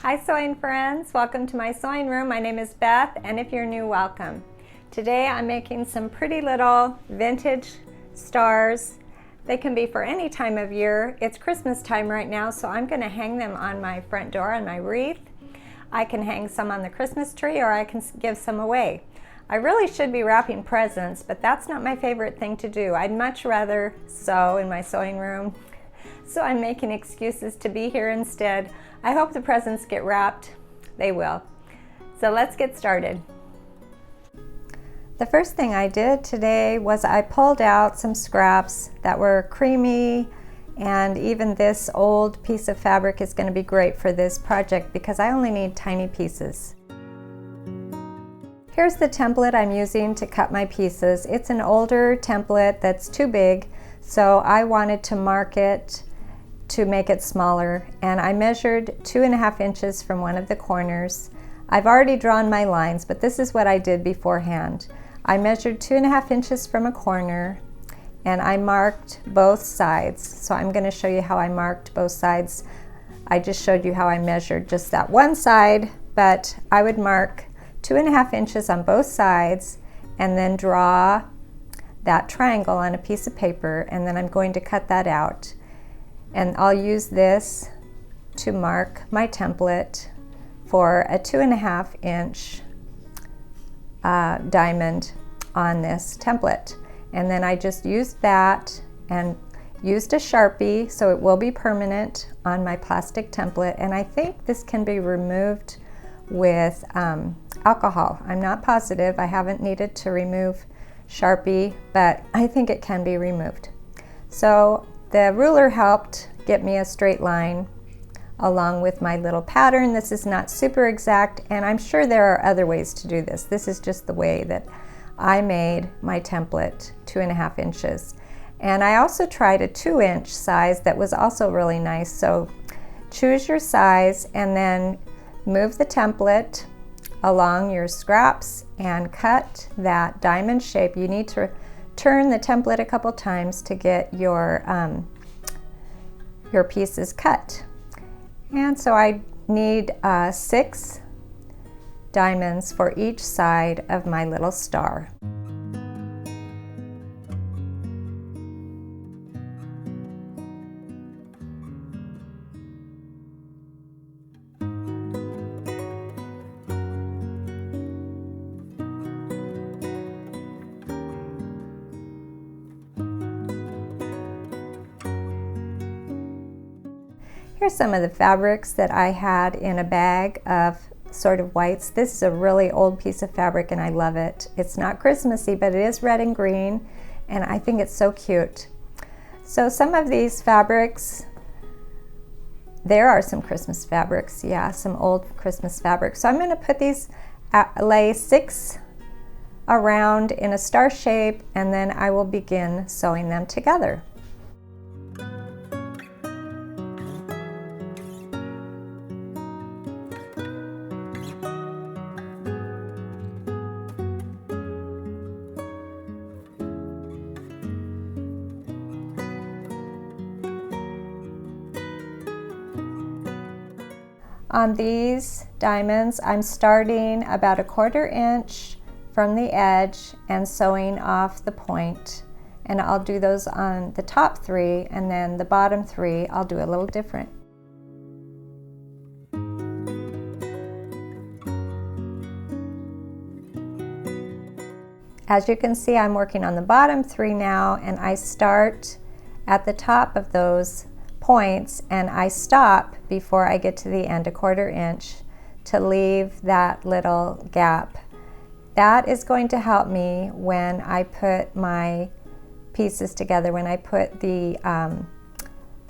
Hi sewing friends, welcome to my sewing room. My name is Beth, and if you're new, welcome. Today I'm making some pretty little vintage stars. They can be for any time of year. It's Christmas time right now, so I'm going to hang them on my front door on my wreath. I can hang some on the Christmas tree, or I can give some away. I really should be wrapping presents, but that's not my favorite thing to do. I'd much rather sew in my sewing room, so I'm making excuses to be here instead. I hope the presents get wrapped. They will. So let's get started. The first thing I did today was I pulled out some scraps that were creamy, and even this old piece of fabric is going to be great for this project because I only need tiny pieces. Here's the template I'm using to cut my pieces. It's an older template that's too big, so I wanted to mark it to make it smaller, and I measured 2.5 inches from one of the corners. I've already drawn my lines, but this is what I did beforehand. I measured 2.5 inches from a corner, and I marked both sides. So I'm going to show you how I marked both sides. I just showed you how I measured just that one side, but I would mark 2.5 inches on both sides and then draw that triangle on a piece of paper, and then I'm going to cut that out. And I'll use this to mark my template for a 2.5 inch diamond on this template. And then I just used that and used a Sharpie so it will be permanent on my plastic template. And I think this can be removed with alcohol. I'm not positive. I haven't needed to remove Sharpie, but I think it can be removed. So the ruler helped get me a straight line along with my little pattern. This is not super exact, and I'm sure there are other ways to do this. This is just the way that I made my template, 2.5 inches. And I also tried a 2-inch size that was also really nice. So choose your size and then move the template along your scraps and cut that diamond shape. You need to turn the template a couple times to get your pieces cut. And so I need 6 diamonds for each side of my little star. Here's some of the fabrics that I had in a bag of sort of whites. This is a really old piece of fabric and I love it. It's not Christmassy, but it is red and green, and I think it's so cute. So some of these fabrics, there are some Christmas fabrics, yeah, some old Christmas fabrics. So I'm going to put these, lay 6 around in a star shape, and then I will begin sewing them together. On these diamonds, I'm starting about 1/4 inch from the edge and sewing off the point. And I'll do those on the top 3, and then the bottom 3 I'll do a little different. As you can see, I'm working on the bottom 3 now, and I start at the top of those points and I stop before I get to the end 1/4 inch to leave that little gap. That is going to help me when I put my pieces together, when I put the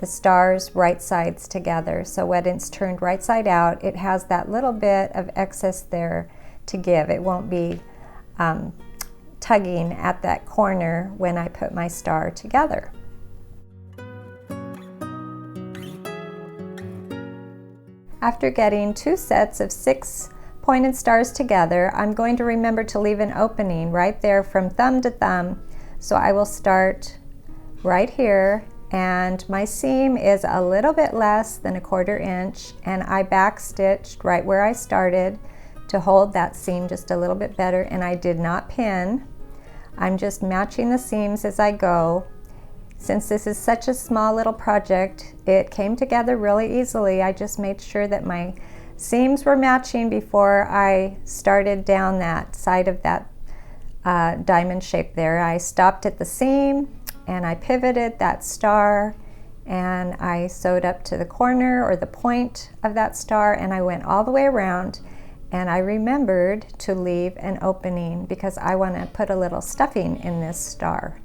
stars right sides together. So when it's turned right side out, it has that little bit of excess there to give. It won't be tugging at that corner when I put my star together. After getting 2 sets of 6 pointed stars together, I'm going to remember to leave an opening right there from thumb to thumb. So I will start right here and my seam is a little bit less than 1/4 inch, and I back stitched right where I started to hold that seam just a little bit better, and I did not pin. I'm just matching the seams as I go. Since this is such a small little project, it came together really easily. I just made sure that my seams were matching before I started down that side of that diamond shape there. I stopped at the seam and I pivoted that star, and I sewed up to the corner or the point of that star, and I went all the way around, and I remembered to leave an opening because I want to put a little stuffing in this star.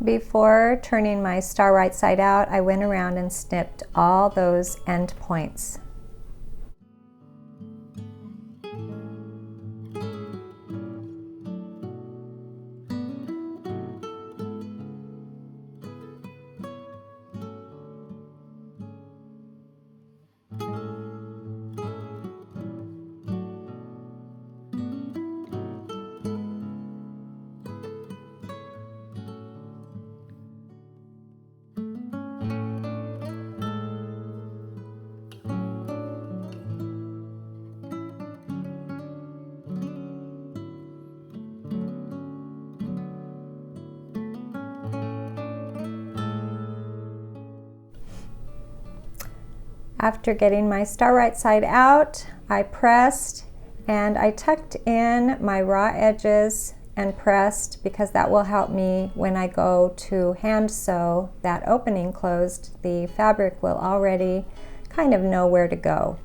Before turning my star right side out, I went around and snipped all those end points. After getting my star right side out, I pressed and I tucked in my raw edges and pressed, because that will help me when I go to hand sew that opening closed. The fabric will already kind of know where to go.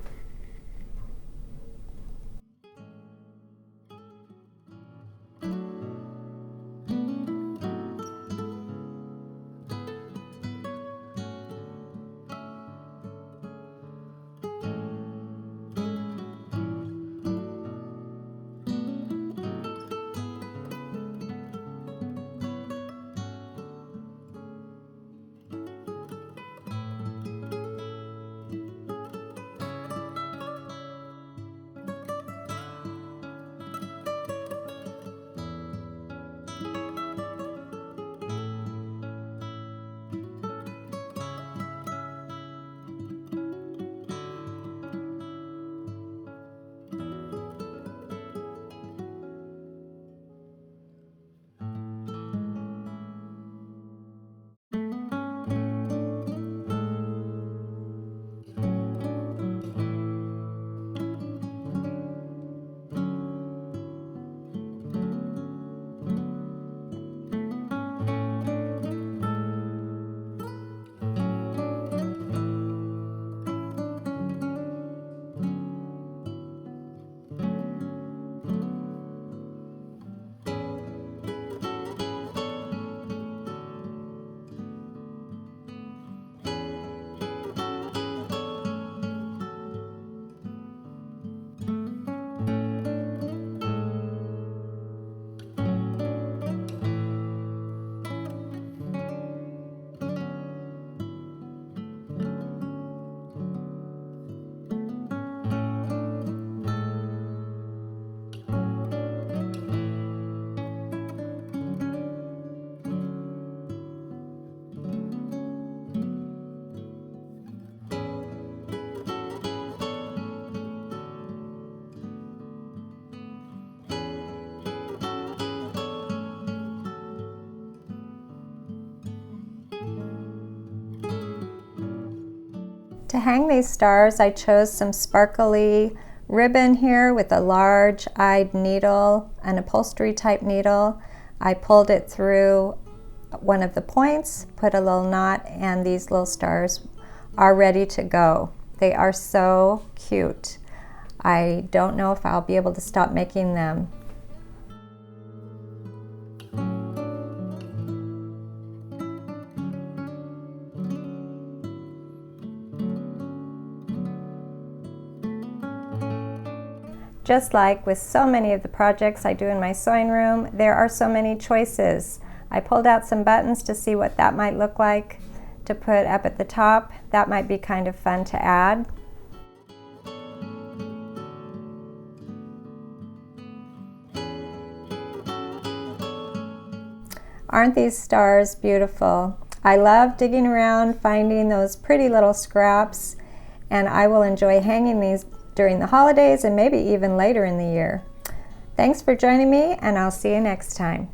To hang these stars, I chose some sparkly ribbon here with a large-eyed needle, an upholstery type needle. I pulled it through one of the points, put a little knot, and these little stars are ready to go. They are so cute. I don't know if I'll be able to stop making them. Just like with so many of the projects I do in my sewing room, there are so many choices. I pulled out some buttons to see what that might look like to put up at the top. That might be kind of fun to add. Aren't these stars beautiful? I love digging around, finding those pretty little scraps, and I will enjoy hanging these during the holidays and maybe even later in the year. Thanks for joining me, and I'll see you next time.